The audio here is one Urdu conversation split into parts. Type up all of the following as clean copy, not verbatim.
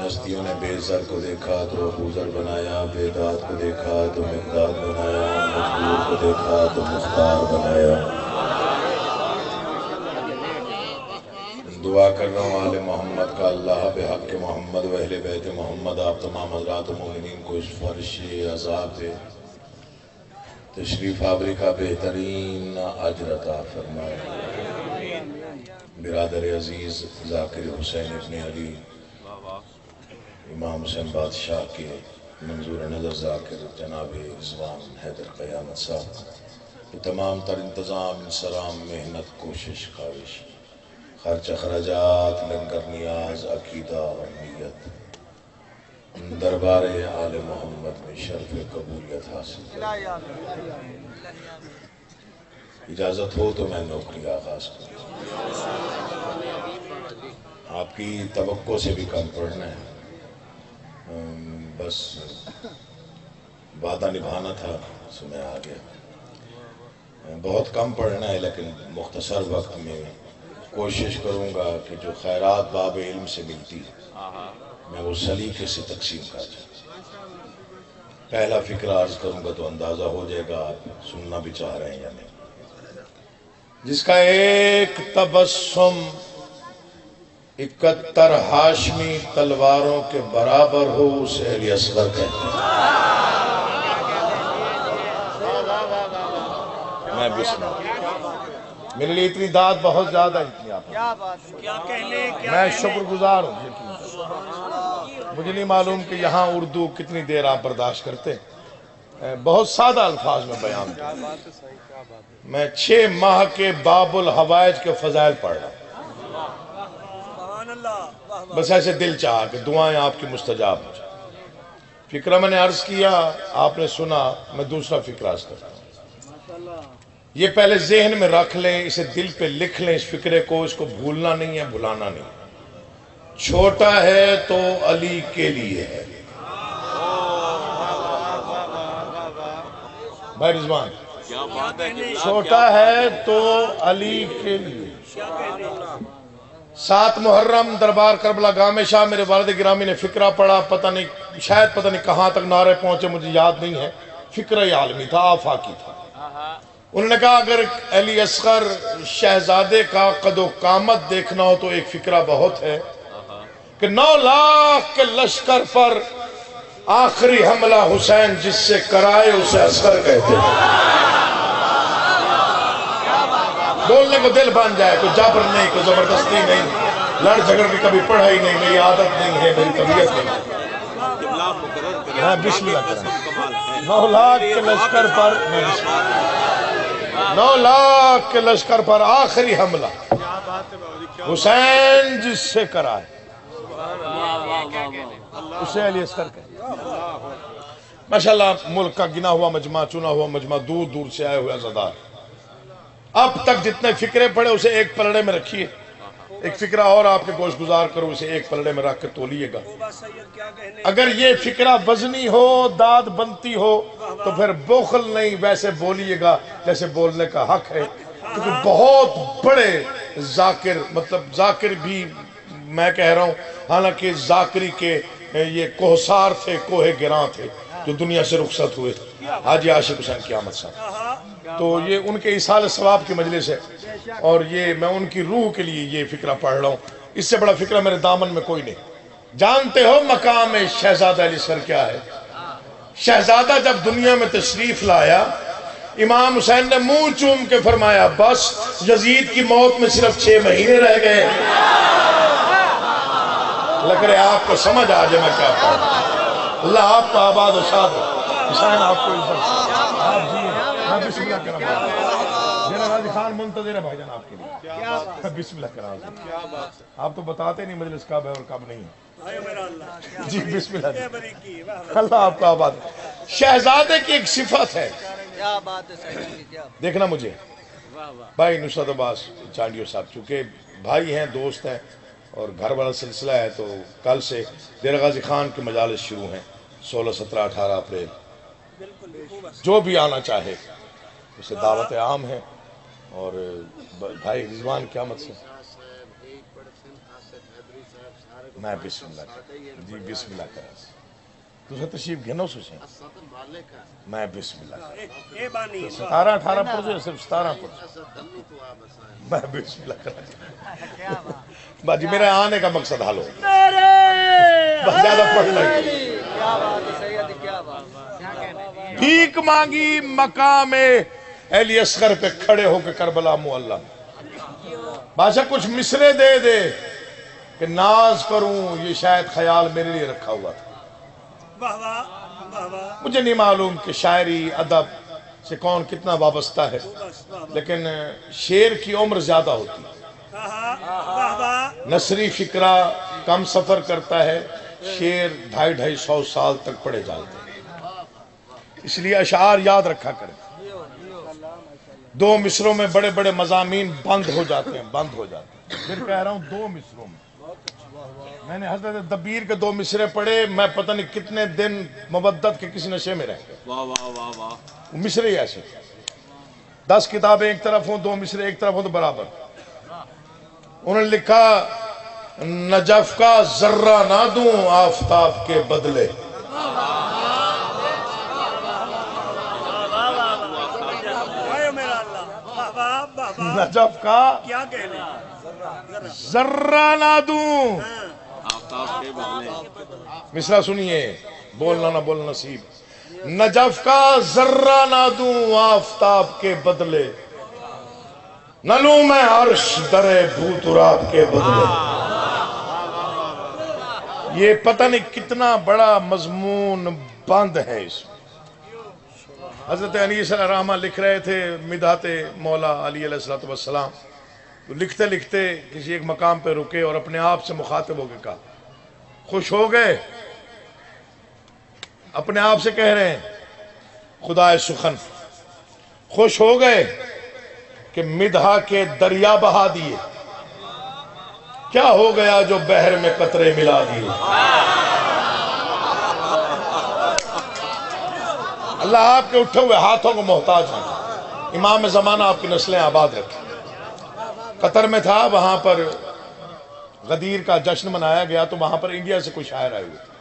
ہستیوں نے بے زر کو دیکھا تو ابوذر بنایا، بے داد کو دیکھا تو مقداد بنایا، مجبور کو دیکھا تو مختار بنایا۔ دعا کر رہا ہوں آل محمد کا، اللہ بحق محمد و اہل بیت محمد آپ تمام حضرات مومنین کو اس فرش عذاب پہ تشریف آوری کا بہترین اجر عطا فرمائے۔ برادر عزیز ذاکر حسین ابن علی امام حسین بادشاہ کے منظور نظر ذاکر جناب رضوان حیدر قیامت صاحب، تمام تر انتظام، انسلام، محنت، کوشش، خواہش، خرچ اخراجات، لنگر نیاز، عقیدہ اور نیت دربار آل محمد میں شرف قبولیت حاصل کریں۔ اجازت ہو تو میں نوکری آغاز کروں۔ آپ کی توقع سے بھی کم پڑھنا ہے، بس وعدہ نبھانا تھا سو میں آ گیا۔ بہت کم پڑھنا ہے لیکن مختصر وقت میں کوشش کروں گا کہ جو خیرات باب علم سے ملتی ہے میں وہ سلیقے سے تقسیم کر جاؤں۔ پہلا فکرہ عرض کروں گا تو اندازہ ہو جائے گا آپ سننا بھی چاہ رہے ہیں یا نہیں۔ جس کا ایک تبسم 71 ہاشمی تلواروں کے برابر ہو اسے علی اصغر کہتے ہیں۔ میں بسم اللہ، میرے لیے اتنی داد بہت زیادہ اتنی آپ میں شکر گزار ہوں۔ مجھے نہیں معلوم کہ یہاں اردو کتنی دیر آپ برداشت کرتے ہیں، بہت سادہ الفاظ میں بیان کرتا ہوں۔ میں 6 ماہ کے باب الحوائج کے فضائل پڑھ رہا ہوں، بس ایسے دل چاہا کہ دعائیں آپ کی مستجاب ہو جائیں۔ فکرہ میں نے عرض کیا، آپ نے سنا، میں دوسرا فکرہ عرض کرتا ہوں۔ یہ پہلے ذہن میں رکھ لیں، اسے دل پہ لکھ لیں، اس فکرے کو، اس کو بھولنا نہیں ہے، بھلانا نہیں۔ چھوٹا ہے تو علی کے لیے ہے۔ بھائی رضوان، چھوٹا ہے تو علی کے لیے۔ 7 محرم دربار کربلا گاہ میں شاہ میرے والد گرامی نے فکرہ پڑھا، پتہ نہیں شاید پتہ نہیں کہاں تک نعرے پہنچے مجھے یاد نہیں ہے، فکرہ عالمی تھا، آفاقی تھا۔ انہوں نے کہا اگر علی اصغر شہزادے کا قد و قامت دیکھنا ہو تو ایک فکرہ بہت ہے کہ 9 لاکھ کے لشکر پر آخری حملہ حسین جس سے کرائے اسے اصغر کہتے ہیں۔ بولنے کو دل بن جائے، کوئی جبر نہیں، کوئی زبردستی نہیں، لڑ جھگڑ کی کبھی پڑھائی نہیں، میری عادت نہیں ہے، میری طبیعت نہیں۔ میں بسم اللہ کریں 9 لاکھ کے لشکر پر 9 لاکھ کے لشکر پر آخری حملہ حسین جس سے کرائے اسے علی اصغر کہتے ہیں۔ ماشاءاللہ ملک کا گنا ہوا مجمع، چنا ہوا مجمع، دور دور سے آئے ہوئے عزادار، اب تک جتنے فکرے پڑے اسے ایک پلڑے میں رکھیے، ایک فکرہ اور آپ کے گوش گزار کرو، اسے ایک پلڑے میں رکھ کے تولیے گا۔ اگر یہ فکرہ وزنی ہو، داد بنتی ہو تو پھر بخل نہیں، ویسے بولیے گا جیسے بولنے کا حق ہے، کیونکہ بہت بڑے ذاکر، مطلب ذاکر بھی میں کہہ رہا ہوں، حالانکہ ذاکری کے یہ کوہسار تھے، کوہ گراں تھے جو دنیا سے رخصت ہوئے، حاجی عاشق حسین قیامت صاحب، تو یہ ان کے ایصال ثواب کی مجلس ہے، اور یہ میں ان کی روح کے لیے یہ فکرہ پڑھ رہا ہوں۔ اس سے بڑا فکرہ میرے دامن میں کوئی نہیں۔ جانتے ہو مقام شہزادہ علی اصغر کیا ہے؟ شہزادہ جب دنیا میں تشریف لایا، امام حسین نے منہ چوم کے فرمایا بس یزید کی موت میں صرف 6 مہینے رہ گئے۔ لگ رہے آپ کو سمجھ آ جائے میں کیا پڑھ رہا ہوں۔ اللہ آپ کو آباد و شاد ہو، حسین آپ کو عزت، آپ جی میں بسم اللہ کرم میرا غازی خان منتظر ہے بھائی جان آپ کے لیے، بسم اللہ کرم۔ آپ تو بتاتے نہیں مجلس کب ہے اور کب نہیں ہے، جی بسم اللہ، اللہ آپ کو آباد۔ شہزادے کی ایک صفت ہے، دیکھنا مجھے بھائی نصرت عباس چانڈیو صاحب، چونکہ بھائی ہیں، دوست ہیں اور گھر والا سلسلہ ہے، تو کل سے ڈیرہ غازی خان کے مجالس شروع ہیں، 16، 17، 18 اپریل، جو بھی آنا چاہے اسے دعوت عام ہے۔ اور بھائی رضوان قیامت سے میں بسم اللہ جی بسم اللہ کرا دوسرا تشریف گھنو سوچیں میں بسم اللہ 17-18 پڑھو صرف 17 پڑھو میں بسم اللہ کرا باجی میرے آنے کا مقصد حل ہو بس زیادہ پڑھ لگی بھیک مانگی مقام علی اصغر پہ کھڑے ہو کے کربلا معلم بادشاہ کچھ مصرے دے دے کہ ناز کروں یہ شاید خیال میرے لیے رکھا ہوا تھا مجھے نہیں معلوم کہ شاعری ادب سے کون کتنا وابستہ ہے لیکن شعر کی عمر زیادہ ہوتی نثری فکرہ کم سفر کرتا ہے شعر 250-250 سال تک پڑھے جاتے ہیں اس لیے اشعار یاد رکھا کریں 2 مصروں میں بڑے بڑے مضامین بند ہو جاتے ہیں پھر کہہ رہا ہوں 2 مصروں میں نے حضرت دبیر کے 2 مصرے پڑھے میں پتہ نہیں کتنے دن مبدت کے کسی نشے میں رہ گئے مصرے ہی ایسے 10 کتابیں ایک طرف ہوں 2 مصرے ایک طرف ہوں تو برابر انہوں نے لکھا نجف کا ذرہ نہ دوں آفتاب کے بدلے نجف کا ذرہ نہ دوں مصرع سنیے بولنا نہ بولنا نصیب نجف کا ذرہ نہ دوں آفتاب کے بدلے نہ لوں میں عرش درے بھوتراب کے بدلے یہ پتہ نہیں کتنا بڑا مضمون بند ہے اس میں حضرت علی صلی اللہ علیہ وسلم لکھ رہے تھے مدحت مولا علی علیہ السلام تو لکھتے لکھتے کسی ایک مقام پہ رکے اور اپنے آپ سے مخاطب ہو کے کہا خوش ہو گئے اپنے آپ سے کہہ رہے ہیں خدا سخن خوش ہو گئے کہ مدحا کے دریا بہا دیے کیا ہو گیا جو بحر میں قطرے ملا دیے اللہ آپ کے اٹھے ہوئے ہاتھوں کو محتاج ہیں امام زمانہ آپ کی نسلیں آباد رکھیں قطر میں تھا وہاں پر غدیر کا جشن منایا گیا تو وہاں پر انڈیا سے کوئی شاعر آئے ہوئے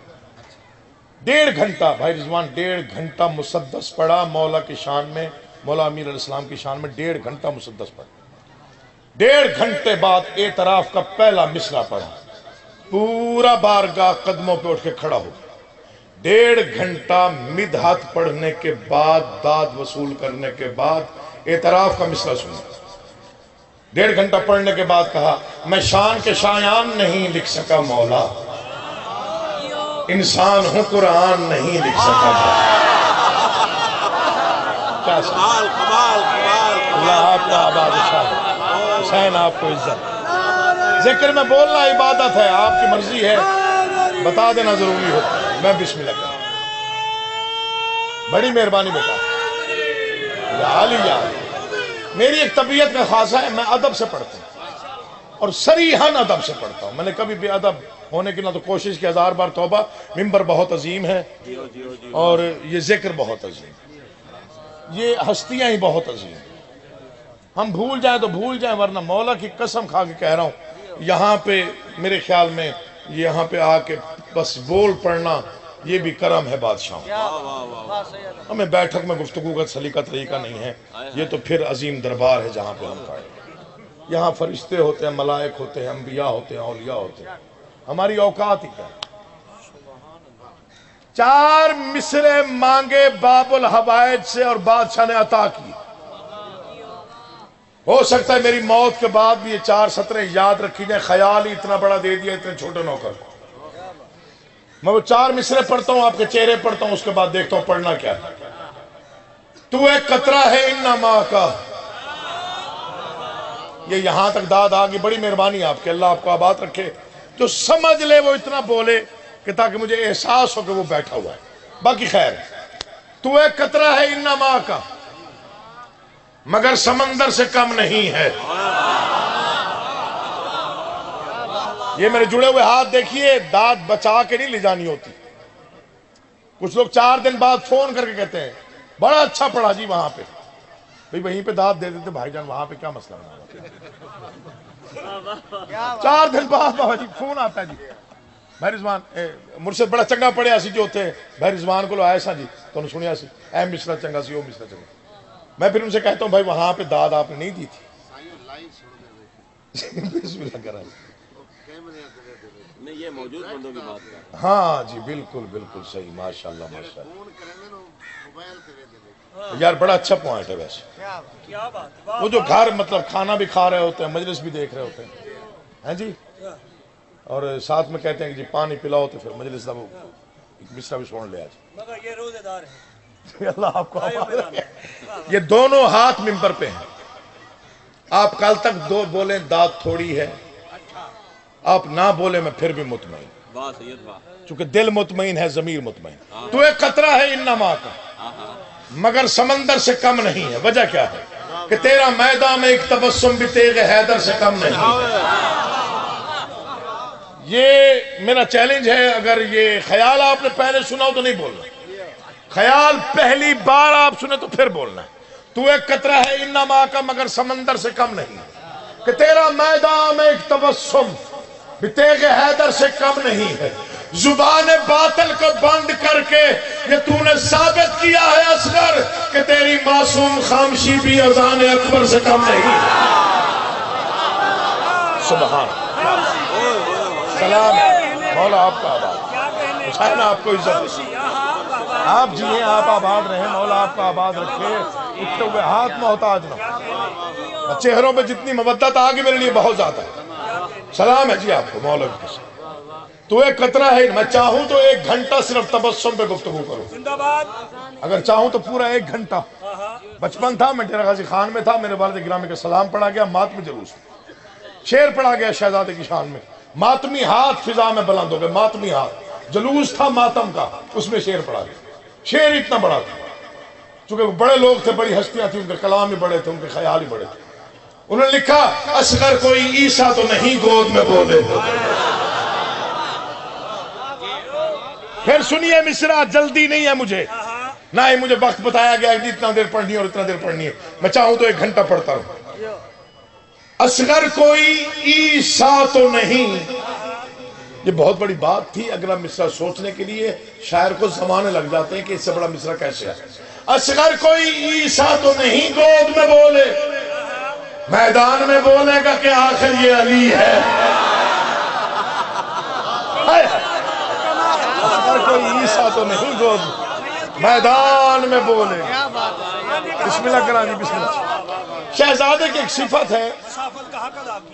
1.5 گھنٹہ بھائی رضوان 1.5 گھنٹہ مسدس پڑھا مولا کی شان میں مولا امیر علیہ السلام کی شان میں 1.5 گھنٹہ مسدس پڑھا 1.5 گھنٹے بعد اعتراف کا پہلا مصرع پڑھا پورا بارگاہ قدموں پہ اٹھ کے کھڑا ہو 1.5 گھنٹہ مدحت پڑھنے کے بعد داد وصول کرنے کے بعد اعتراف کا مصرع سنا 1.5 گھنٹہ پڑھنے کے بعد کہا میں شان کے شایان نہیں لکھ سکا مولا انسان ہوں قرآن نہیں لکھ سکا کیا اللہ آپ کا بادشاہ حسین آپ کو عزت ذکر میں بولنا عبادت ہے آپ کی مرضی ہے بتا دینا ضروری ہوتا ہے میں بسم اللہ کرتا بڑی مہربانی بیٹا یا علی یا میری ایک طبیعت کا خاصہ ہے میں ادب سے پڑھتا ہوں اور صریحاً ادب سے پڑھتا ہوں میں نے کبھی بھی ادب ہونے کی نہ تو کوشش کی 1000 بار توبہ ممبر بہت عظیم ہے اور یہ ذکر بہت عظیم یہ ہستیاں ہی بہت عظیم ہم بھول جائیں تو بھول جائیں ورنہ مولا کی قسم کھا کے کہہ رہا ہوں یہاں پہ میرے خیال میں یہاں پہ آ کے بس بول پڑھنا یہ بھی کرم ہے بادشاہ ہمیں بیٹھک میں گفتگو کا سلیقہ طریقہ نہیں ہے یہ تو پھر عظیم دربار ہے جہاں پہ ہم کھڑے یہاں فرشتے ہوتے ہیں ملائک ہوتے ہیں انبیاء ہوتے ہیں اولیاء ہوتے ہیں ہماری اوقات ہی کیا 4 مصرے مانگے باب الحوائج سے اور بادشاہ نے عطا کی ہو سکتا ہے میری موت کے بعد بھی یہ 4 سطریں یاد رکھی جائیں خیال ہی اتنا بڑا دے دیا اتنے چھوٹے نوکر کو میں وہ 4 مصرے پڑھتا ہوں آپ کے چہرے پڑھتا ہوں اس کے بعد دیکھتا ہوں پڑھنا کیا تو ایک قطرہ ہے انما کا یہ یہاں تک داد آگی بڑی مہربانی آپ کے اللہ آپ کو آباد رکھے جو سمجھ لے وہ اتنا بولے کہ تاکہ مجھے احساس ہو کہ وہ بیٹھا ہوا ہے باقی خیر تو ایک قطرہ ہے انما کا مگر سمندر سے کم نہیں ہے یہ میرے جڑے ہوئے ہاتھ دیکھیے داد بچا کے نہیں لے جانی ہوتی کچھ لوگ 4 دن بعد فون کر کے کہتے ہیں بڑا اچھا پڑھا جی وہاں پہ بھئی وہیں پہ داد دے دیتے بھائی جان وہاں پہ کیا مسئلہ بنا 4 دن بعد بابا جی فون آتا ہے جی بھائی رضوان مرشد بڑا چنگا پڑھیا سی جو تھے بھائی رضوان کو آیا سا جی تو سنیا سی اے مصرا چنگا سی وہ مصرا چنگا. میں پھر ان سے کہتا ہوں بھائی وہاں پہ داد آپ نے نہیں دی تھی. بسم اللہ کرا نہیں یہ موجود بندوں کی بات ہے. ہاں جی بالکل بالکل صحیح ماشاءاللہ ماشاءاللہ یار بڑا اچھا پوائنٹ ہے ویسے. وہ جو گھر مطلب کھانا بھی کھا رہے ہوتے ہیں مجلس بھی دیکھ رہے ہوتے ہیں جی اور ساتھ میں کہتے ہیں کہ جی پانی پلاؤ تو پھر مجلس دا وہ ایک مصرا بھی سن لے آج. مگر یہ روزے دار ہے. اللہ آپ کو یہ دونوں ہاتھ ممبر پہ ہیں. آپ کل تک دو بولیں داد تھوڑی ہے آپ نہ بولیں میں پھر بھی مطمئن چونکہ دل مطمئن ہے ضمیر مطمئن. تو ایک قطرہ ہے انما کا مگر سمندر سے کم نہیں ہے. وجہ کیا ہے کہ تیرا میدان میں ایک تبسم بھی تیغ حیدر سے کم نہیں. یہ میرا چیلنج ہے. اگر یہ خیال آپ نے پہلے سنا ہو تو نہیں بولنا. خیال پہلی بار آپ سنے تو پھر بولنا. تو ایک قطرہ ہے انما کا مگر سمندر سے کم نہیں کہ تیرا میدان میں ایک تبسم بھی تیغ حیدر سے کم نہیں ہے. زبان باطل کو بند کر کے یہ تو نے ثابت کیا ہے اصغر کہ تیری معصوم خاموشی بھی اذان اکبر سے کم نہیں. سبحان سلام مولا آپ کا آباد حسین آپ کو عزت آپ جیئے آپ آباد رہیں مولا آپ کا آباد رکھے. اٹھتے ہوئے ہاتھ محتاج نہ. چہروں پہ جتنی مودت آگے میرے لیے بہت زیادہ ہے. سلام ہے جی آپ کو مولا کی قسم. تو ایک قطرہ ہے میں چاہوں تو 1 گھنٹہ صرف تبسم پہ گفتگو کروں. اگر چاہوں تو پورا 1 گھنٹہ. بچپن تھا میں ڈیرہ غازی خان میں تھا. میرے والد گرامی کا سلام پڑھا گیا ماتمی جلوس میں. شعر پڑھا گیا شہزادے کی شان میں. ماتمی ہاتھ فضا میں بلند ہو گئے. ماتمی ہاتھ جلوس تھا ماتم کا اس میں شعر پڑھا گیا. شعر اتنا بڑا تھا چونکہ وہ بڑے لوگ تھے بڑی ہستیاں تھیں. ان کے کلام بھی بڑے تھے ان کے خیال ہی بڑے تھے. انہوں نے لکھا اصغر کوئی عیسیٰ تو نہیں گود میں بولے. پھر سنیے مصرا جلدی نہیں ہے مجھے نہ ہی مجھے وقت بتایا گیا کہ اتنا دیر پڑھنی ہے اور اتنا دیر پڑھنی ہے. میں چاہوں تو 1 گھنٹہ پڑھتا ہوں. اصغر کوئی عیسیٰ تو نہیں. یہ بہت بڑی بات تھی. اگلا مصرا سوچنے کے لیے شاعر کو زمانے لگ جاتے ہیں کہ اس سے بڑا مصرا کیسے ہے. اصغر کوئی عیسیٰ تو نہیں گود میں بولے میدان میں بولے گا کہ آخر یہ علی ہے. اصغر کوئی عیسیٰ تو نہیں گود میدان میں بولے. بسم اللہ کرا جی بسم اللہ. شہزادے کی ایک صفت ہے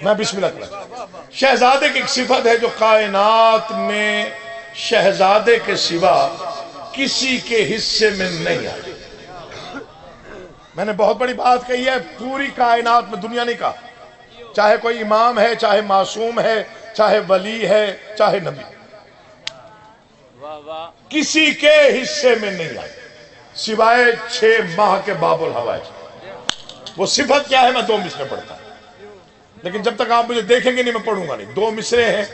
میں بسم اللہ کرا. شہزادے کی ایک صفت ہے جو کائنات میں شہزادے کے سوا کسی کے حصے میں نہیں آئی. میں نے بہت بڑی بات کہی ہے. پوری کائنات میں دنیا نہیں کہا چاہے کوئی امام ہے چاہے معصوم ہے چاہے ولی ہے چاہے نبی کسی کے حصے میں نہیں آئی سوائے 6 ماہ کے باب الحوائج. وہ صفت کیا ہے میں 2 مصرے پڑھتا ہوں لیکن جب تک آپ مجھے دیکھیں گے نہیں میں پڑھوں گا نہیں. 2 مصرے ہیں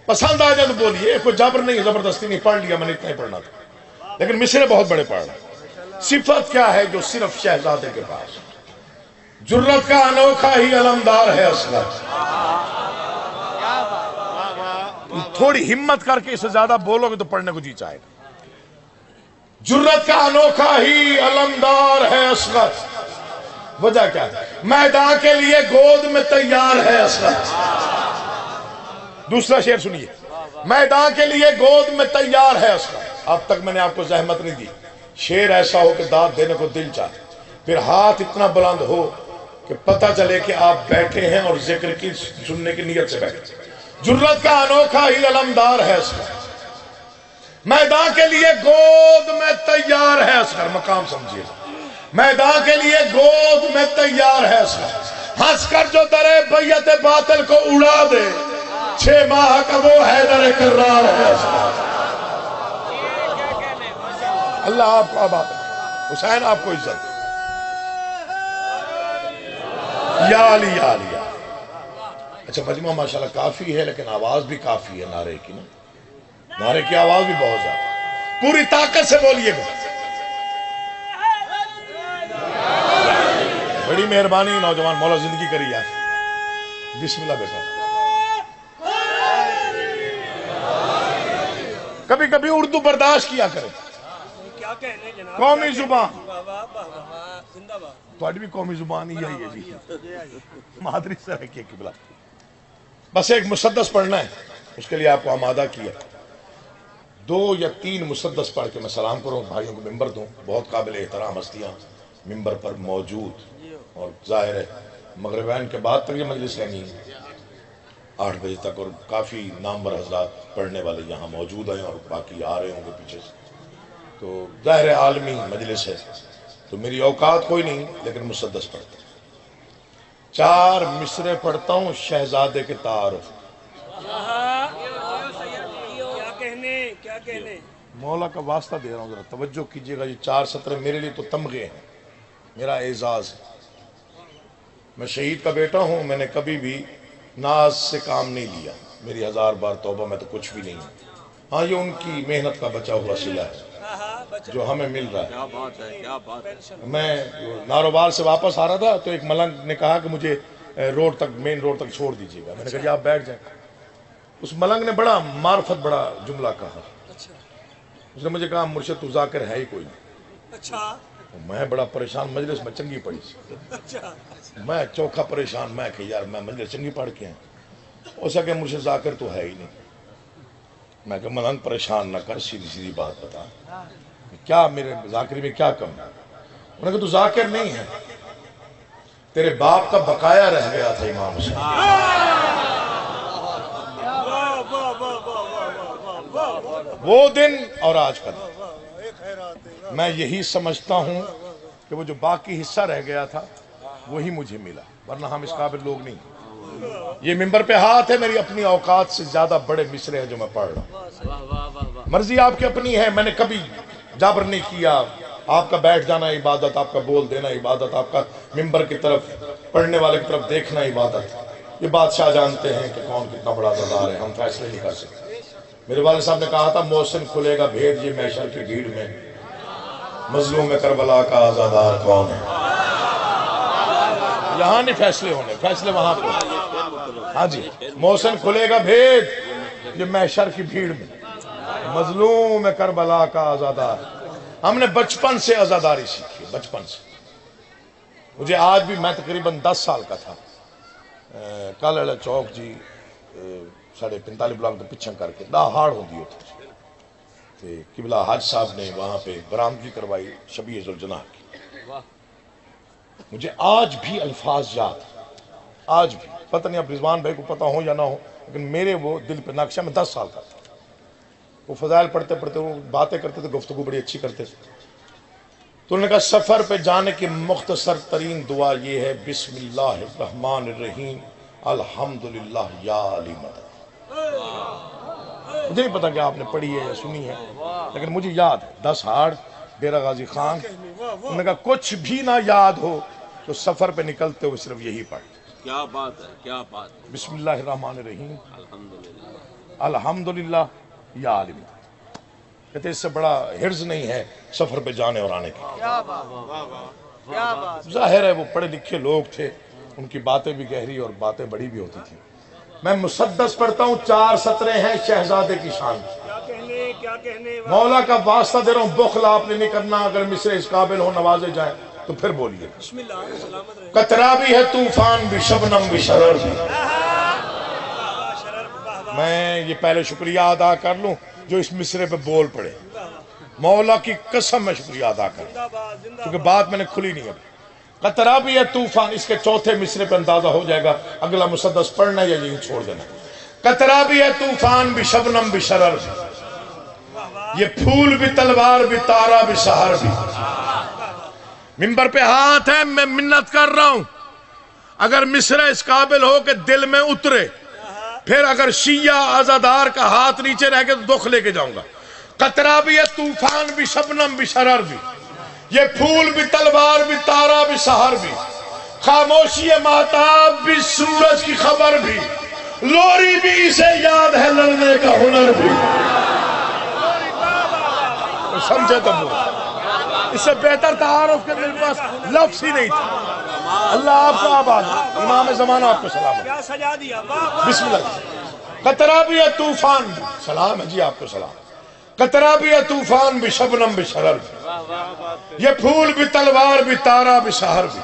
پسند آ جائے تو بولیے. کوئی جبر نہیں زبردستی نہیں. پڑھ لیا میں نے اتنا ہی پڑھنا تھا لیکن مصرے بہت بڑے پڑھ رہا. صفت کیا ہے جو صرف شہزادے کے پاس. جرت کا انوکھا ہی علمدار ہے اصغر. تھوڑی ہمت کر کے اس سے زیادہ بولو گے تو پڑھنے کو جی چاہے گا. جرت کا انوکھا ہی علمدار ہے اصغر. وجہ کیا ہے میدان کے لیے گود میں تیار ہے اصغر. دوسرا شعر سنیے. میدان کے لیے گود میں تیار ہے اصغر. اب تک میں نے آپ کو زحمت نہیں دی. شعر ایسا ہو کہ داد دینے کو دل چاہے پھر ہاتھ اتنا بلند ہو کہ پتہ چلے کہ آپ بیٹھے ہیں اور ذکر کی سننے کی نیت سے بیٹھے. جرت کا انوکھا ہی علمدار ہے اصغر. میدان کے لیے گود میں تیار ہے اصغر. مقام سمجھیے. میدان کے لیے گود میں تیار ہے اصغر. ہنس کر جو درے بیعت باطل کو اڑا دے 6 ماہ کا وہ حیدر کرار ہے اصغر. اللہ آپ کو آباد حسین آپ کو عزت. یا علی یا علی. اچھا مجمع ماشاءاللہ کافی ہے لیکن آواز بھی کافی ہے نعرے کی نا. نعرے کی آواز بھی بہت زیادہ. پوری طاقت سے بولیے گا. بڑی مہربانی نوجوان مولا زندگی کری ہے. بسم اللہ بیٹا. کبھی کبھی اردو برداشت کیا کرے. کیا کہنے جناب. قومی زبان. واہ واہ واہ واہ زندہ باد. تو بھی قومی زبان ہی ہے جی. مادری سر کی قبلہ. بس ایک مسدس پڑھنا ہے، اس کے لیے آپ کو آمادہ کیا. 2 یا 3 مسدس پڑھ کے میں سلام کروں، بھائیوں کو ممبر دوں. بہت قابل احترام ہستیاں ممبر پر موجود، اور ظاہر ہے مغربین کے بعد تک یہ مجلس رہنی ہے 8 بجے تک، اور کافی نامور حضرات پڑھنے والے یہاں موجود ہیں اور باقی آ رہے ہوں گے پیچھے سے. تو ظاہر ہے عالمی مجلس ہے، تو میری اوقات کوئی نہیں، لیکن مسدس پڑھتا ہوں. 4 مصرے پڑھتا ہوں شہزادے کے تعارف. کیا کہنے. مولا کا واسطہ دے رہا ہوں، ذرا توجہ کیجئے گا. یہ 4 سطریں میرے لیے تو تمغے ہیں، میرا اعزاز ہے. میں شہید کا بیٹا ہوں، میں نے کبھی بھی ناز سے کام نہیں لیا. میری 1000 بار توبہ، میں تو کچھ بھی نہیں ہوں. ہاں یہ ان کی محنت کا بچا ہوا صلہ ہے جو ہمیں مل رہا ہے. کیا بات ہے، کیا بات ہے. میں ناروبار سے واپس آ رہا تھا تو ایک ملنگ نے کہا کہ مجھے روڈ تک، مین روڈ تک چھوڑ دیجیے گا. میں نے کہا جی آپ بیٹھ جائیں. اس ملنگ نے بڑا معرفت بڑا جملہ کہا. اس نے مجھے کہا مرشد تو ذاکر ہے ہی کوئی نہیں. اچھا. میں بڑا پریشان، مجلس میں چنگی پڑی، میں چوکھا پریشان. میں کہ یار میں مجلس چنگی پڑھ کے ہیں. اسے کہ مرشد ذاکر تو ہے ہی نہیں. میں کہ ملنگ پریشان نہ کر، سیدھی سیدھی بات بتا، کیا میرے ذاکری میں کیا کم ہے. انہوں نے کہا تو ذاکر نہیں ہے، تیرے باپ کا بقایا رہ گیا تھا امام حسین. وہ دن اور آج کا دن میں یہی سمجھتا ہوں کہ وہ جو باقی حصہ رہ گیا تھا وہی مجھے ملا، ورنہ ہم اس قابل لوگ نہیں. یہ ممبر پہ ہاتھ ہے، میری اپنی اوقات سے زیادہ بڑے مصرے ہیں جو میں پڑھ رہا ہوں. مرضی آپ کی اپنی ہے، میں نے کبھی جبر نہیں کیا. آپ کا بیٹھ جانا عبادت، آپ کا بول دینا عبادت، آپ کا ممبر کی طرف پڑھنے والے کی طرف دیکھنا عبادت. یہ بادشاہ جانتے ہیں کہ کون کتنا بڑا عزادار ہے، ہم فیصلے نہیں کر سکتے. میرے والد صاحب نے کہا تھا محسن کھلے گا بھید یہ محشر کی بھیڑ میں، مظلوم کربلا کا عزادار کون ہے. یہاں نہیں فیصلے ہونے، فیصلے وہاں پہ. ہاں جی، محسن کھلے گا بھید یہ محشر کی بھیڑ میں، مظلوم کربلا کا عزادار. ہم نے بچپن سے عزاداری سیکھی، بچپن سے. مجھے آج بھی، میں تقریباً 10 سال کا تھا، کالڑا چوک جی 45 بلاک تو پچھا کر کے ہاڑ ہوتی ہوتی تھی. قبلہ حاج صاحب نے وہاں پہ برآمدگی کروائی شبیہ ذوالجناح کی. مجھے آج بھی الفاظ یاد، آج بھی. پتہ نہیں اب رضوان بھائی کو پتہ ہو یا نہ ہو، لیکن میرے وہ دل پہ نقشہ. میں 10 سال کا تھا. وہ فضائل پڑھتے پڑھتے وہ باتیں کرتے تھے، گفتگو بڑی اچھی کرتے تھے. تو انہوں نے کہا سفر پہ جانے کی مختصر ترین دعا یہ ہے بسم اللہ الرحمن الرحیم الحمدللہ یا علی مدد. مجھے نہیں پتا کہ آپ نے پڑھی ہے یا سنی ہے، لیکن مجھے یاد ہے. 10 ہاڑ ڈیرہ غازی خان. انہوں نے کہا کچھ بھی نہ یاد ہو تو سفر پہ نکلتے ہوئے صرف یہی پڑھ. کیا بات ہے، کیا بات ہے. بسم اللہ الرحمن الرحیم الحمدللہ الحمدللہ یا علی مدد. کہتے اس سے بڑا حرز نہیں ہے سفر پہ جانے اور آنے کا. ظاہر ہے وہ پڑھے لکھے لوگ تھے، ان کی باتیں بھی گہری اور باتیں بڑی بھی ہوتی تھی. میں مسدس پڑھتا ہوں، 4 سطریں ہیں شہزادے کی شان. کیا کہنے. مولا کا واسطہ دے رہا ہوں، بخل آپ نے نہیں کرنا. اگر مصرے اس قابل ہو نوازے جائیں تو پھر بولیے. بسم اللہ سلامت رہے. قطرہ بھی ہے طوفان بھی، شبنم بھی، شرر بھی. میں یہ پہلے شکریہ ادا کر لوں جو اس مصرے پہ بول پڑے. مولا کی قسم میں شکریہ ادا کر لوں کیونکہ بات میں نے کھلی نہیں. ابھی قطرہ بھی ہے طوفان، اس کے چوتھے مصرے پہ اندازہ ہو جائے گا اگلا مسدس پڑھنا یا یہیں چھوڑ دینا. قطرہ بھی ہے طوفان بھی، شبنم بھی، شرر بھی. یہ پھول بھی، تلوار بھی، تارا بھی، سحر بھی. ممبر پہ ہاتھ ہے، میں منت کر رہا ہوں اگر مصرع اس قابل ہو کہ دل میں اترے، پھر اگر شیعہ عزادار کا ہاتھ نیچے رہ کے تو دکھ لے کے جاؤں گا. قطرہ بھی ہے طوفان بھی، شبنم بھی، شرر بھی. یہ پھول بھی، تلوار بھی، تارا بھی، سحر بھی. خاموشی مہتاب بھی، سورج کی خبر بھی. لوری بھی اسے یاد ہے، لڑنے کا ہنر بھی. سمجھے تو اس سے بہتر تعارف کے میرے پاس لفظ ہی نہیں تھا. اللہ آپ کا آباد ہے، امام زمانہ آپ کو سلام ہے۔ کیا سجا دیا، واہ واہ۔ بسم اللہ۔ قطرہ بھی ہے طوفان بھی، سلام ہے جی آپ کو سلام۔ قطرہ بھی ہے طوفان بھی، شبنم بھی، شرر بھی، یہ پھول بھی، تلوار بھی، تارا بھی، سحر بھی،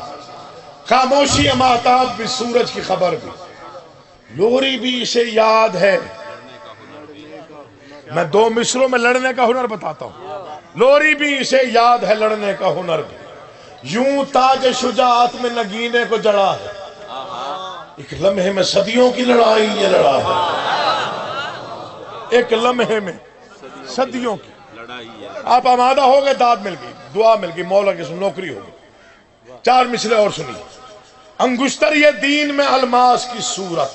خاموشی ماہتاب بھی، سورج کی خبر بھی، لوری بھی اسے یاد ہے۔ میں دو مصروں میں لڑنے کا ہنر بتاتا ہوں۔ لوری بھی اسے یاد ہے، لڑنے کا ہنر بھی، یوں تاج شجاعت میں نگینے کو جڑا ہے، ایک لمحے میں صدیوں کی لڑائی یہ لڑا ہے، ایک لمحے میں صدیوں کی لڑائی ہے۔ آپ آمادہ ہو گئے، داد مل گئی، دعا مل گئی، مولا کی نوکری ہو گئی۔ چار مصرے اور سنیے۔ انگشتر یہ دین میں الماس کی صورت،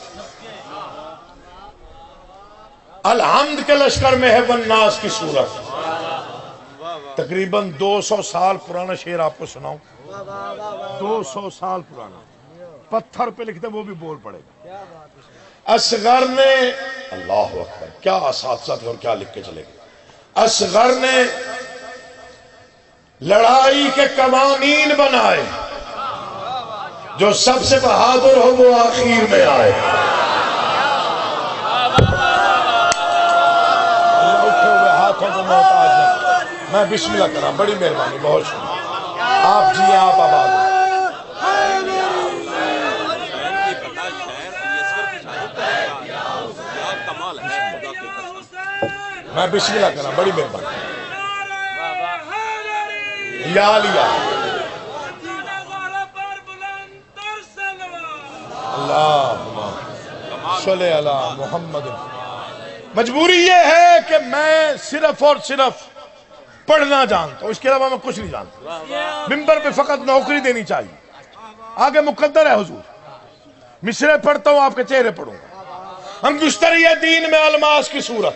الحمد کے لشکر میں ہے والناس کی صورت۔ تقریباً 200 سال پرانا شعر آپ کو سناؤں، 200 سال پرانا، پتھر پہ لکھتے وہ بھی بول پڑے گا۔ اصغر نے، اللہ اکبر، کیا اساتذہ تھے اور کیا لکھ کے چلے گئے۔ اصغر نے لڑائی کے قوانین بنائے، جو سب سے بہادر ہو وہ آخر میں آئے۔ اٹھے ہوئے ہاتھوں کو محتاج ہیں، میں بسم اللہ کر رہا ہوں، بڑی مہربانی، بہت شکریہ۔ آپ جی آپ آباد ہیں۔ میں بسم اللہ کر رہا ہوں، بڑی مہربانی۔ یا لیا اللہم صلی علی محمد۔ مجبوری یہ ہے کہ میں صرف اور صرف پڑھنا جانتا ہوں، اس کے علاوہ میں کچھ نہیں جانتا۔ منبر پہ فقط نوکری دینی چاہیے، آگے مقدر ہے حضور۔ مصرے پڑھتا ہوں، آپ کے چہرے پڑھوں گا۔ انگشتر یہ دین میں الماس کی صورت،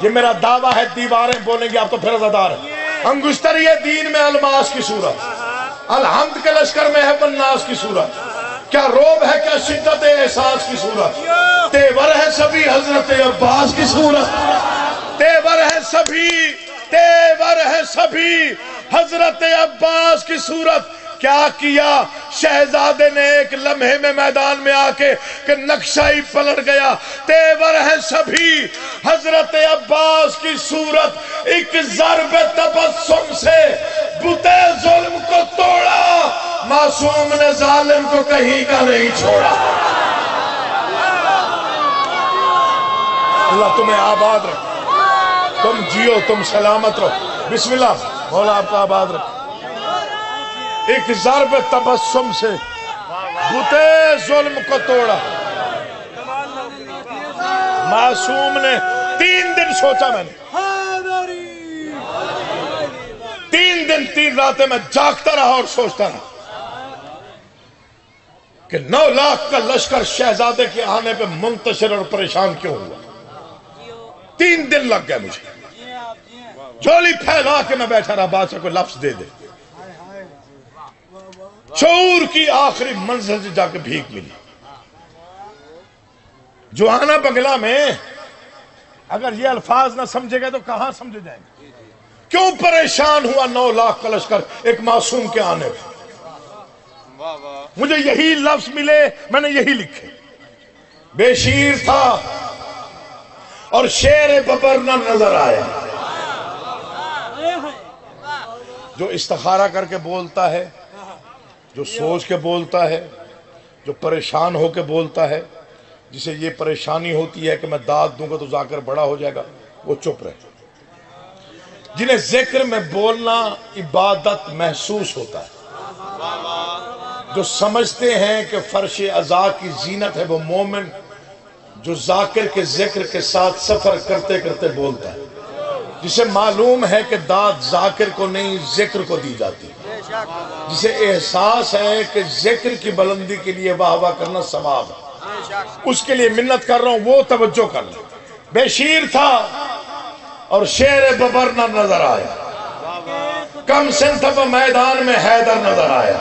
یہ میرا دعویٰ ہے، دیواریں بولیں گے آپ تو پھر عزادار ہیں۔ انگشتر یہ دین میں الماس کی صورت، الحمد کے لشکر میں ہے والناس کی صورت، کیا روب ہے کیا شدت احساس کی صورت، تیور ہے سبھی حضرت عباس کی صورت، تیور ہے سبھی حضرت عباس کی صورت۔ کیا کیا شہزادے نے ایک لمحے میں میدان میں آ کے کہ نقشہ ہی پلٹ گیا۔ تیور ہے سبھی حضرت عباس کی صورت، ایک ضرب تبسم سے بتے ظلم کو توڑا، معصوم نے ظالم کو کہیں کا نہیں چھوڑا۔ اللہ تمہیں آباد رکھے، تم جیو، تم سلامت رہو۔ بسم اللہ، مولا آپ کا آباد رکھے۔ ایک ضرب تبسم سے بتے ظلم کو توڑا، معصوم نے 3 دن سوچا، میں نے 3 دن 3 راتیں میں جاگتا رہا اور سوچتا رہا کہ 9 لاکھ کا لشکر شہزادے کے آنے پہ منتشر اور پریشان کیوں ہوا۔ 3 دن لگ گئے مجھے، جھولی پھیلا کے میں بیٹھا رہا، بادشاہ کو لفظ دے دے۔ شعور کی آخری منزل سے جا کے بھیک ملی۔ جوہانہ بنگلہ میں اگر یہ الفاظ نہ سمجھے گئے تو کہاں سمجھے جائیں گے؟ کیوں پریشان ہوا 9 لاکھ کا لشکر ایک معصوم کے آنے پہ؟ مجھے یہی لفظ ملے، میں نے یہی لکھے۔ بے شیر تھا اور شیر ببر نہ نظر آیا۔ جو استخارہ کر کے بولتا ہے، جو سوچ کے بولتا ہے، جو پریشان ہو کے بولتا ہے، جسے یہ پریشانی ہوتی ہے کہ میں داد دوں گا تو ذاکر بڑا ہو جائے گا، وہ چپ رہے۔ جنہیں ذکر میں بولنا عبادت محسوس ہوتا ہے، جو سمجھتے ہیں کہ فرش عزا کی زینت ہے، وہ مومن جو ذاکر کے ذکر کے ساتھ سفر کرتے کرتے بولتا ہے، جسے معلوم ہے کہ داد ذاکر کو نہیں ذکر کو دی جاتی، جسے احساس ہے کہ ذکر کی بلندی کے لیے واہ واہ کرنا ثواب ہے، اس کے لیے منت کر رہا ہوں، وہ توجہ کر لیں۔ بے شیر تھا اور شیر ببر نہ نظر آیا، کم سن تھا میدان میں حیدر نظر آیا۔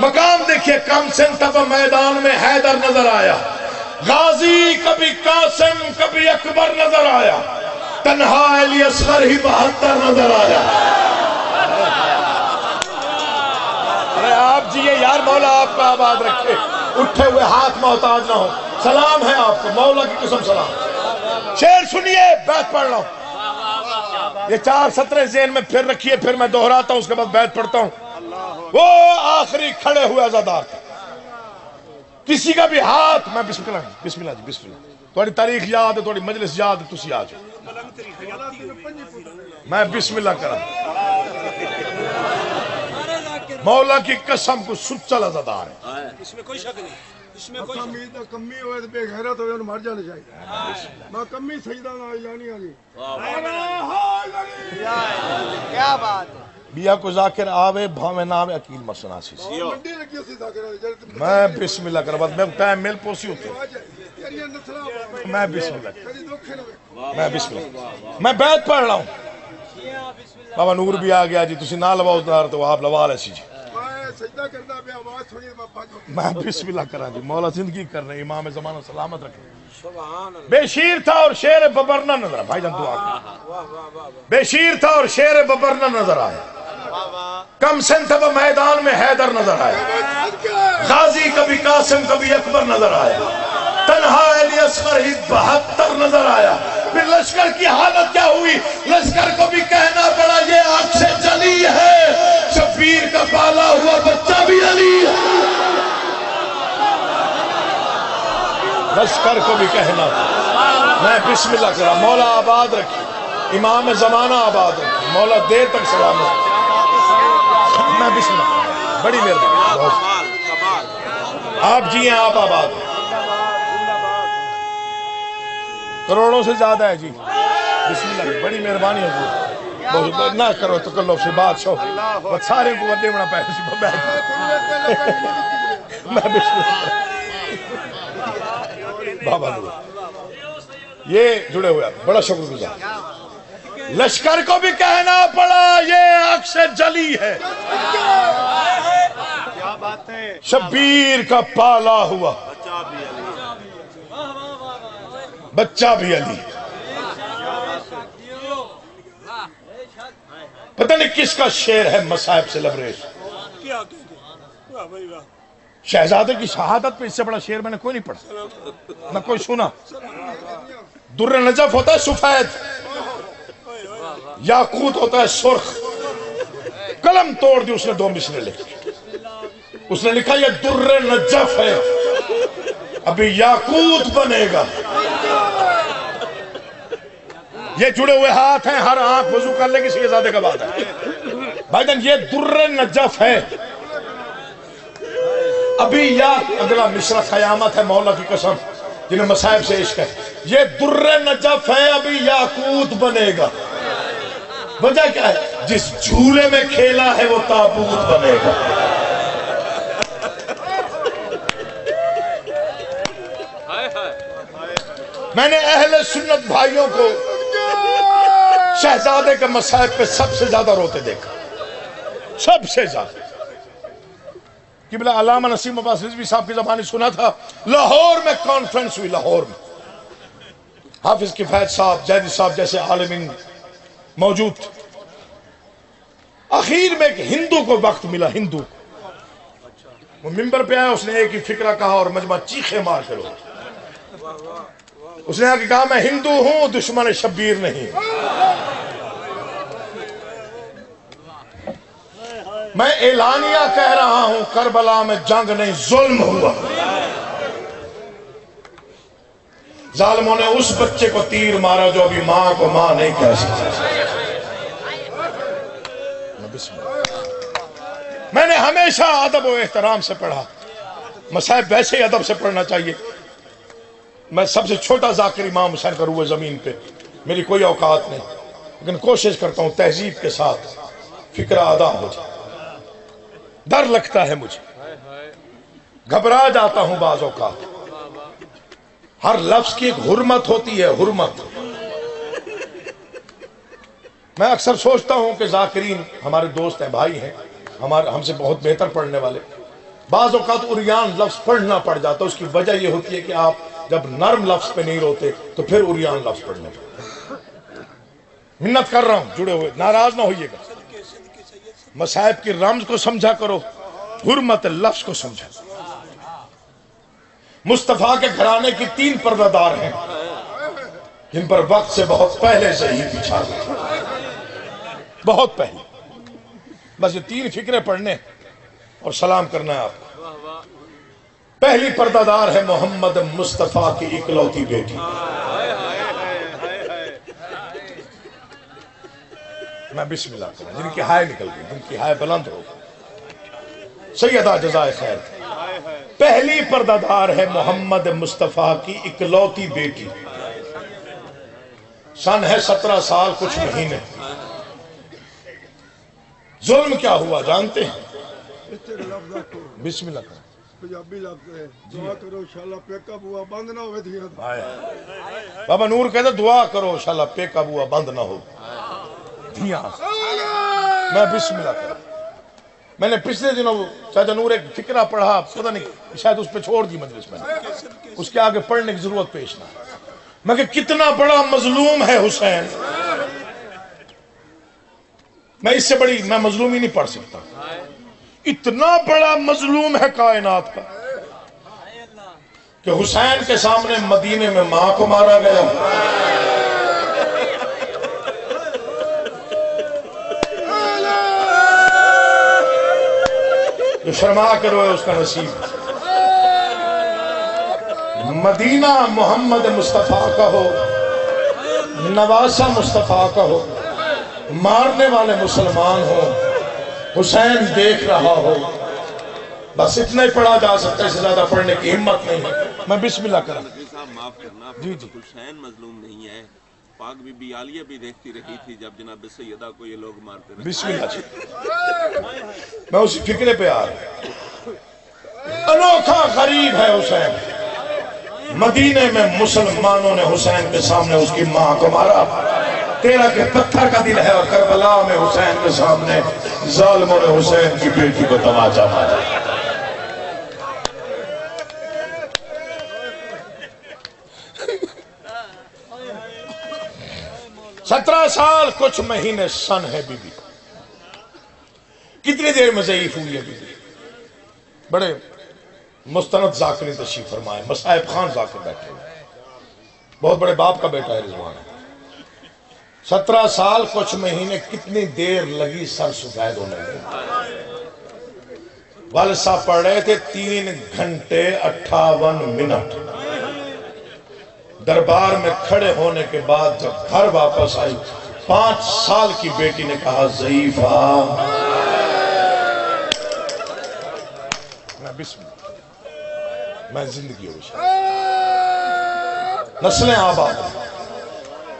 مقام دیکھیے، کم سن تھا میدان میں حیدر نظر آیا، غازی کبھی قاسم کبھی اکبر نظر آیا، تنہا علی اصغر ہی 72 نظر آیا۔ آپ جیے یار، مولا آپ کا آباد رکھے، اٹھے ہوئے ہاتھ محتاج نہ ہو، سلام ہے آپ کو، مولا کی قسم سلام۔ شعر سنیے، بیت پڑھ رہا ہوں، یہ 4 سطریں ذہن میں پھر رکھیے، پھر میں دہراتا ہوں، اس کے بعد بیت پڑھتا ہوں۔ وہ آخری کھڑے ہوئے عزادار تھے، کسی کا بھی ہاتھ، میں بسم اللہ بسم اللہ جی بسم اللہ، تھوڑی تاریخ یاد ہے، تھوڑی مجلس یاد ہے، تسی آ جاؤ، میں بسم اللہ کرا، مولا کی قسم کو سچا عزادار ہے، اس میں کوئی شک نہیں، اس میں کوئی شک کمی ہوئے تو بے غیرت ہوئے انہوں مر جانے چاہیے، میں کمی سجدہ نہ اعلانی آلی، کیا بات ہے۔ بیا کو ذاکر آوے بھاوے نہ آوے اکیل مسناسی سے، منڈی لگی اسی ذاکر میں بسم اللہ کرا، بعد میں ٹائم میل پوسی ہوتے، تیریاں نسلہ میں بسم اللہ کدی دکھے نہ میں بسم اللہ، میں بیت پڑھ رہا ہوں، بابا نور بھی آ گیا جی، تسی نہ لواؤ دار تو آپ لوا لے سی جی، میں سجدہ کرنا بے آواز سنی میں پاجو میں بسم اللہ کرا جی، مولا زندگی کر رہے، امام زمانہ سلامت رکھے، بے شیر تھا اور شیر ببر نہ نظر آیا، بھائی جان دعا کریں، بے شیر تھا اور شیر ببر نہ نظر آیا، کم سن تھا وہ میدان میں حیدر نظر آیا، غازی کبھی قاسم کبھی اکبر نظر آیا، تنہا علی اصغر ہی 72 نظر آیا، پھر لشکر کی حالت کیا ہوئی، لشکر کو بھی کہنا پڑا یہ آنکھ سے جلی ہے، شبیر کا پالا ہوا بچہ بھی علی ہے، لشکر کو بھی کہنا پڑا، میں بسم اللہ کرا، مولا آباد رکھی، امام زمانہ آباد رکھی، مولا دیر تک سلامت رکھی، میں بسم اللہ کرا، بڑی مہربانی، آپ جی ہیں، آپ آباد ہیں، کروڑوں سے زیادہ ہے جی، بسم اللہ، بڑی مہربانی حضور، نہ کرو تکلف سے بادشاہ، بس سارے کو ودے بڑا پیسے سے بیٹھ میں بسم اللہ بابا نور، یہ جڑے ہوئے بڑا شکر گزار، لشکر کو بھی کہنا پڑا یہ آنکھ سے جلی ہے، شبیر کا پالا ہوا بچہ بھی علی، پتہ نہیں کس کا شعر ہے، مصائب سے لبریز، کیا کہتے ہیں، واہ بھائی واہ، شہزادے کی شہادت پہ اس سے بڑا شعر میں نے کوئی نہیں پڑھا، نہ کوئی سنا، در نجف ہوتا ہے سفید، یاقوت ہوتا ہے سرخ، قلم توڑ دی اس نے 2 مصرے لکھے، اس نے لکھا یہ در نجف ہے ابھی یاقوت بنے گا، یہ جڑے ہوئے ہاتھ ہیں، ہر آنکھ وضو کر لے کسی شہزادے کا بات ہے بھائی جان، یہ در نجف ہے ابھی، یا اگلا مصرع قیامت ہے، مولا کی قسم جنہیں مصائب سے عشق ہے، یہ در نجف ہے ابھی یاقوت بنے گا، وجہ کیا ہے، جس جھولے میں کھیلا ہے وہ تابوت بنے گا، میں نے اہل سنت بھائیوں کو شہزادے کے مصائب پہ سب سے زیادہ روتے دیکھا، سب سے زیادہ، قبلہ علامہ نسیم عباس رضوی صاحب کی زبانی سنا تھا، لاہور میں کانفرنس ہوئی، لاہور میں حافظ کفایت صاحب، جیدی صاحب جیسے عالمین موجود تھے، آخر میں ایک ہندو کو وقت ملا، ہندو وہ ممبر پہ آیا، اس نے ایک ہی فکرہ کہا اور مجمع چیخے مار کر ہو، اس نے کہا میں ہندو ہوں، دشمن شبیر نہیں، میں اعلانیہ کہہ رہا ہوں کربلا میں جنگ نہیں ظلم ہوا، ظالموں نے اس بچے کو تیر مارا جو ابھی ماں کو ماں نہیں کہہ سکتا، میں نے ہمیشہ ادب و احترام سے پڑھا، مصائب ویسے ہی ادب سے پڑھنا چاہیے، میں سب سے چھوٹا ذاکر امام حسین کا روح زمین پہ، میری کوئی اوقات نہیں، لیکن کوشش کرتا ہوں تہذیب کے ساتھ فکرہ ادا ہو جائے، ڈر لگتا ہے مجھے، گھبرا جاتا ہوں بعض اوقات، ہر لفظ کی ایک حرمت ہوتی ہے، حرمت، میں اکثر سوچتا ہوں کہ ذاکرین ہمارے دوست ہیں، بھائی ہیں، ہم سے بہت بہتر پڑھنے والے، بعض اوقات عریان لفظ پڑھنا پڑ جاتا ہے، اس کی وجہ یہ ہوتی ہے کہ آپ جب نرم لفظ پہ نہیں روتے تو پھر عریان لفظ پڑھنے پڑتے، منت کر رہا ہوں، جڑے ہوئے ناراض نہ ہوئیے گا، مصائب کی رمز کو سمجھا کرو، حرمت لفظ کو سمجھا۔ مصطفیٰ کے گھرانے کی 3 پردہ دار ہیں جن پر وقت سے بہت پہلے سے ہی بچھا گیا، بہت پہلے۔ بس یہ 3 فکریں پڑھنے اور سلام کرنا ہے آپ کو۔ پہلی پردہ دار ہے محمد مصطفیٰ کی اکلوتی بیٹی، میں بسم اللہ کروں، جن کی ہائے نکل گئی، جن کی ہائے بلند ہو، سیدہ جزائے خیر۔ پہلی پردہ دار ہے محمد مصطفیٰ کی اکلوتی بیٹی، سن ہے 17 سال کچھ مہینے۔ ظلم کیا ہوا جانتے ہیں؟ بسم اللہ کریں۔ پنجابی لگتے ہیں، دعا کرو انشاءاللہ پیکا بوا بند نہ ہوئے دھیاں۔ بابا نور کہتا دعا کرو انشاءاللہ پیکا بوا بند نہ ہو دھیاں۔ میں بسم اللہ کروں۔ میں نے پچھلے دنوں چاچا نور ایک فکرہ پڑھا، پتہ نہیں شاید اس پہ چھوڑ دی مجلس میں، اس کے آگے پڑھنے کی ضرورت پیش نہ۔ میں کہ کتنا بڑا مظلوم ہے حسین، میں اس سے بڑی میں مظلومی نہیں پڑھ سکتا۔ اتنا بڑا مظلوم ہے کائنات کا کہ حسین کے سامنے مدینے میں ماں کو مارا گیا، جو شرما کے روئے اس کا نصیب۔ مدینہ محمد مصطفیٰ کا ہو، نواسہ مصطفیٰ کا ہو، مارنے والے مسلمان ہو، حسین دیکھ رہا ہو، بس اتنا ہی پڑھا جا سکتا ہے، اس سے زیادہ پڑھنے کی ہمت نہیں ہے۔ میں بسم اللہ کروں۔ معاف کرنا، جی جی، حسین مظلوم نہیں ہے، پاک بی بی عالیہ بھی دیکھتی رہی تھی جب جناب سیدہ کو یہ لوگ مارتے رہے۔ بسم اللہ جی، میں اسی فکرے پہ آ رہا ہوں۔ انوکھا غریب ہے حسین، مدینے میں مسلمانوں نے حسین کے سامنے اس کی ماں کو مارا، 13 کے پتھر کا دل ہے، اور کربلا میں حسین کے سامنے ظالموں نے حسین کی بیٹی کو تماچا مارا۔ 17 سال کچھ مہینے سن ہے بی بی، کتنی دیر میں ضعیف ہوئی ہے بی بی؟ بڑے مستند ذاکری تشریف فرمائے، مصائب خان ذاکر بیٹھے ہوئے، بہت بڑے باپ کا بیٹا ہے رضوان ہے۔ 17 سال کچھ مہینے کتنی دیر لگی سر سفید ہونے میں؟ والد صاحب پڑھ رہے تھے 3 گھنٹے 58 منٹ۔ دربار میں کھڑے ہونے کے بعد جب گھر واپس آئی، 5 سال کی بیٹی نے کہا ضعیفہ، میں بسم اللہ، میں زندگی ہو نسلیں آباد۔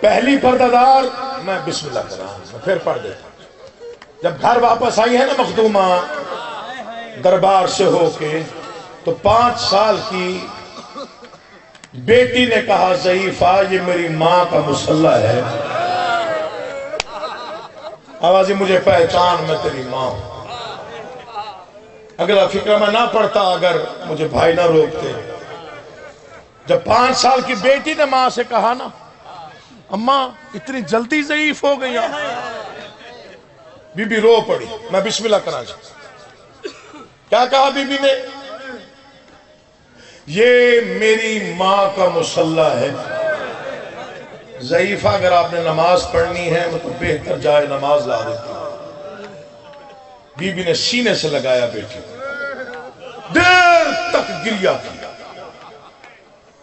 پہلی پردہ دار، میں بسم اللہ کر رہا ہوں، میں پھر پڑھ دیتا ہوں۔ جب گھر واپس آئی ہے نا مخدومہ دربار سے ہو کے، تو 5 سال کی بیٹی نے کہا ضعیفہ یہ میری ماں کا مسلح ہے، آوازی مجھے پہچان، میں تیری ماں ہوں۔ اگلا فکرہ میں نہ پڑھتا اگر مجھے بھائی نہ روکتے۔ جب 5 سال کی بیٹی نے ماں سے کہا نا اماں اتنی جلدی ضعیف ہو گئی، بی بی رو پڑی۔ میں بسم اللہ کرنا چاہتا، کیا کہا بی بی نے؟ یہ میری ماں کا مسلح ہے، ضعیفہ اگر آپ نے نماز پڑھنی ہے تو بہتر جائے نماز لا دیتی۔ بی بی نے سینے سے لگایا بیٹی، دیر تک گریا کیا۔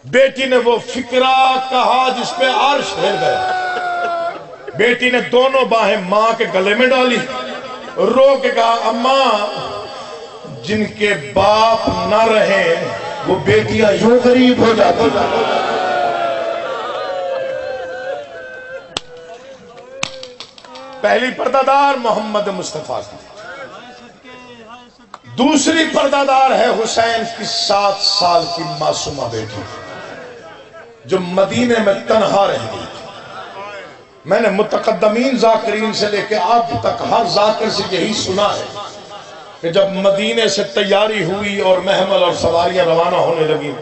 بیٹی نے وہ فکرہ کہا جس پہ عرش ہل گیا۔ بیٹی نے دونوں باہیں ماں کے گلے میں ڈالی، رو کے کہا اماں جن کے باپ نہ رہے وہ بیٹیاں یوں غریب ہو جاتی۔ پہلی پردہ دار محمد مصطفیٰ کی، دوسری پردہ دار ہے حسین کی 7 سال کی معصومہ بیٹی جو مدینے میں تنہا رہ گئی تھی۔ میں نے متقدمین ذاکرین سے لے کے اب تک ہر ذاکر سے یہی سنا ہے کہ جب مدینے سے تیاری ہوئی اور محمل اور سواریاں روانہ ہونے لگی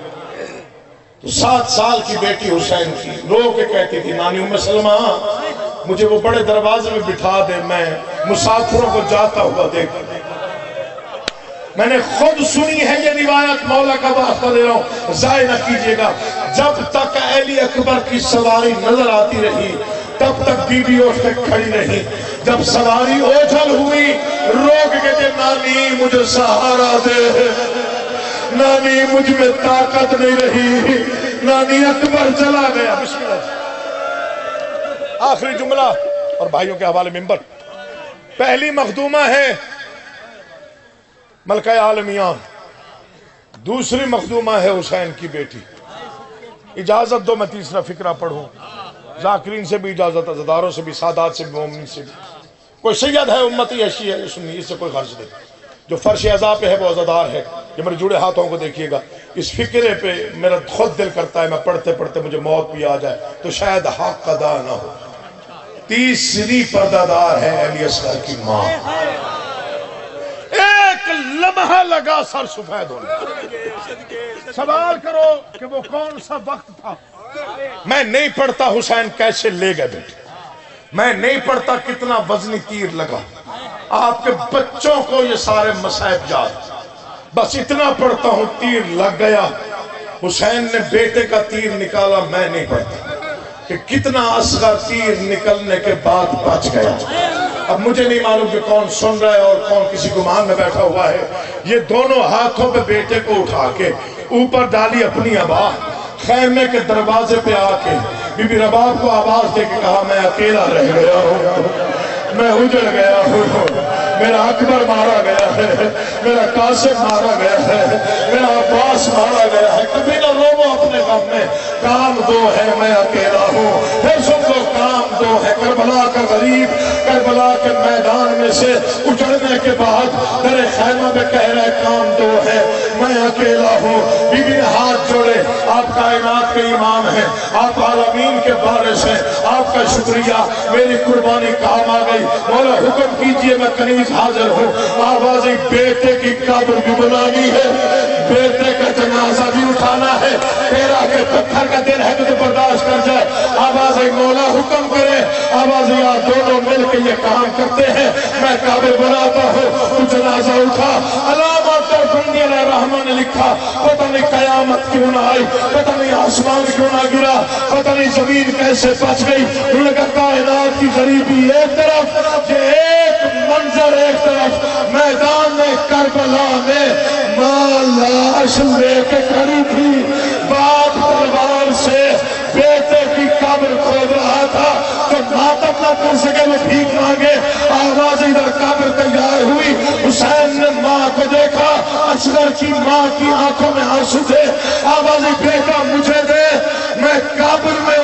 تو 7 سال کی بیٹی حسین کی رو کے کہتی تھی نانی ام سلمہ مجھے وہ بڑے دروازے میں بٹھا دے، میں مسافروں کو جاتا ہوا دیکھ۔ میں نے خود سنی ہے یہ روایت، مولا کا واسطہ دے رہا ہوں، ضائع نہ کیجئے گا۔ جب تک علی اکبر کی سواری نظر آتی رہی تب تک بی بی اٹھ کے کھڑی رہی۔ جب سواری اوجھل ہوئی روک کے کہ نانی مجھے سہارا دے، نانی مجھ میں طاقت نہیں رہی، نانی اکبر چلا گیا۔ بسم اللہ۔ آخری جملہ اور بھائیوں کے حوالے منبر۔ پہلی مخدومہ ہے ملکہ عالمیان، دوسری مخدومہ ہے حسین کی بیٹی۔ اجازت دو میں تیسرا فقرہ پڑھوں، ذاکرین سے بھی اجازت، عزاداروں سے بھی، سادات سے بھی، مومنین سے بھی۔ کوئی سید ہے، امتی اشی ہے، یہ سنی، اس سے کوئی غرض نہیں۔ جو فرش عزا پہ ہے وہ عزادار ہے۔ یہ میرے جڑے ہاتھوں کو دیکھیے گا، اس فقرے پہ میرا خود دل کرتا ہے میں پڑھتے پڑھتے مجھے موت بھی آ جائے تو شاید حق ادا نہ ہو۔ تیسری پردہ دار ہے علی اصغر کی ماں۔ ایک لمحہ لگا سر سفید ہونے۔ سوال کرو کہ وہ کون سا وقت تھا؟ میں نہیں پڑھتا حسین کیسے لے گئے بیٹے، میں نہیں پڑھتا کتنا وزنی تیر لگا، آپ کے بچوں کو یہ سارے مصائب یاد، بس اتنا پڑھتا ہوں تیر لگ گیا، حسین نے بیٹے کا تیر نکالا، میں نہیں پڑھتا کہ کتنا اصغر تیر نکلنے کے بعد بچ گیا۔ اب مجھے نہیں معلوم کہ کون سن رہا ہے اور کون کسی گمان میں بیٹھا ہوا ہے۔ یہ دونوں ہاتھوں پہ بیٹے کو اٹھا کے اوپر ڈالی اپنی ابا، خیمے کے دروازے پہ آ کے بی بی رباب کو آواز دے کے کہا میں اکیلا رہ گیا ہوں، میں اجڑ گیا ہوں، میرا اکبر مارا گیا ہے، میرا قاسم مارا گیا ہے، میرا عباس مارا گیا ہے، کبھی نہ روو اپنے غم میں، کام دو ہے میں اکیلا ہوں۔ پھر سن لو کام دو ہے، کربلا کا غریب کربلا کے میدان میں سے اجڑنے کے بعد در خیمہ میں کہہ رہے کام دو ہے میں اکیلا ہوں۔ بی بی نے ہاتھ جوڑے، آپ کائنات کے امام ہیں، آپ عالمین کے وارث ہیں، آپ کا شکریہ، میری قربانی کام آ گئی، مولا حکم کیجئے میں کنیز حاضر ہوں۔ آوازی بیٹے کی قبر بھی بنانی ہے، بیٹے کا جنازہ بھی اٹھانا ہے، تیرا کے پتھر کا دن ہے تو برداشت کر جائے۔ آوازی مولا حکم کرے، آوازی آپ دونوں مل کے یہ کام کرتے ہیں، میں قبر بناتا ہوں، تو جنازہ اٹھا۔ علامات اور بندی علیہ رحمہ نے لکھا پتہ نہیں قیامت کیوں نہ آئی، پتہ نہیں آسمان کیوں نہ گرا، پتہ نہیں زمین کیسے بچ گئی۔ انہوں نے کہا کائنات کی غریبی ایک طرف، یہ ایک منظر ایک طرف، میدان میں کربلا میں ماں لاش لے کے کھڑی تھی، باپ تلوار سے بیٹے کی قبر کھود رہا تھا، تو ماتم نہ کر سکے وہ بھیک مانگے۔ آواز ادھر قبر تیار ہوئی، حسین نے ماں کو دیکھا، اصغر کی ماں کی آنکھوں میں آنسو تھے۔ آواز بیٹا مجھے دے، میں قبر میں